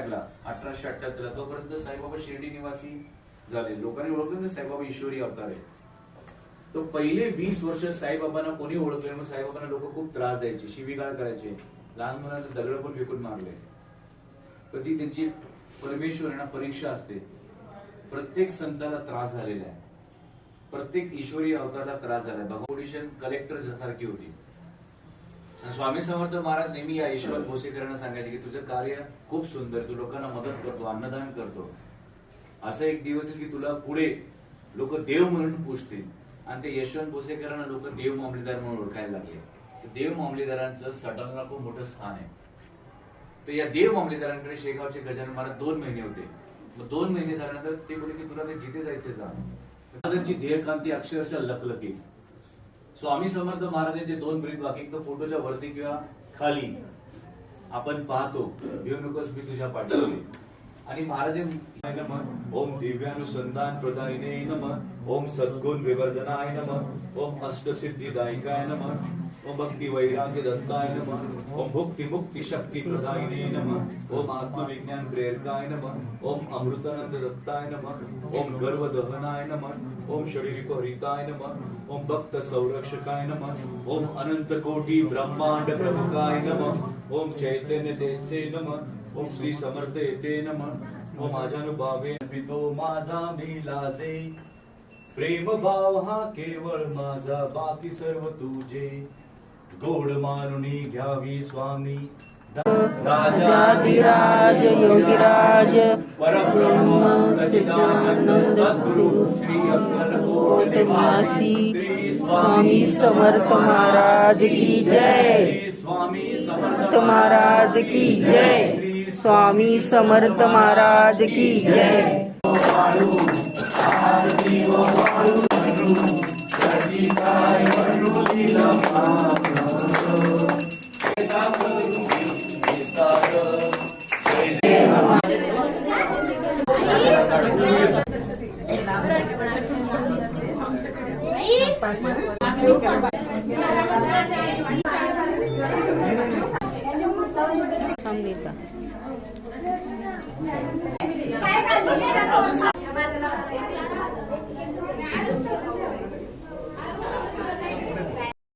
काढला 1878 तोपर्यंत साईबाबा शिर्डी निवासी झाले. लोकांनी ओळखलं साईबाबा ईश्वरी अवतार आहे. तो पहिले 20 वर्ष साईबाबांना कोणी ओळखले मग साईबाबांना लोक खूप त्रास द्यायचे, शिवीगाळ करायचे, लहान मुलांना दगड पण फेकून मारले. कधी त्यांची परमेश्वरांना परीक्षा असते. प्रत्येक संताला त्रास झालेला आहे, प्रत्येक ईश्वरी अवताराला त्रास झाला. ऑडिशन कलेक्टर सारखी होती. स्वामी समर्थ महाराज नेहमी या यशवंत भोसेकरांना सांगायचे की तुझं कार्य खूप सुंदर, तू लोकांना मदत करतो, अन्नदान करतो. असा एक दिवस येईल की तुला पुढे लोक देव म्हणून पूजतील. आणि ते यशवंत भोसेकरांना लोक देव मामलेदार म्हणून ओळखायला लागले. देव मामलेदारांचं सटाणाला खूप मोठं स्थान आहे. तर या देव मामलेदारांकडे शेगावचे गजानन महाराज 2 महिने होते. मग 2 महिने झाल्यानंतर ते बोलले की तुला ते जिथे जायचे जा. महाराजांची देहकांती अक्षरशः लखलखी. स्वामी समर्थ महाराजांचे 2 ब्रीद वाक्य तर फोटोच्या वरती किंवा खाली आपण पाहतो, घेऊ नकोस मी तुझ्या पाठीशी. आणि महाराज ओम दिव्यानुसंधान प्रदायिने नमः, ओम सद्गुण विवर्धनाय नमः, ओम अष्टसिद्धिदायकाय नमः, ओम भक्ति वैराग्य दत्ताय नमः, ओम भुक्ति मुक्ति शक्ति प्रदायिने नमः, ओम आत्मविज्ञान प्रेरकाय नमः, ओम अमृतानंद दत्ताय नमः, ओम गर्व दहनाय नमः, ओम शरीरिक हरिताय नमः, ओम भक्त संरक्षकाय नमः, ओम अनंत कोटि ब्रह्मांड प्रभुकाय नमः, ओम चैतन्य तेजसे नमः, ओम श्री समर्थ येते नमः, ओम माझ्यानुभावे पितो माझा मी लाजे, प्रेम भाव हा केवळ माझा बाकी सर्व तुझे, गोड मानुनी घ्यावी स्वामी राजाधिराज योगीराज परब्रह्म सच्चिदानंद सद्गुरु श्री अक्कलकोट निवासी श्री स्वामी समर्थ महाराज की जय. स्वामी समर्थ महाराज की जय. स्वामी समर्थ महाराज की जय. काय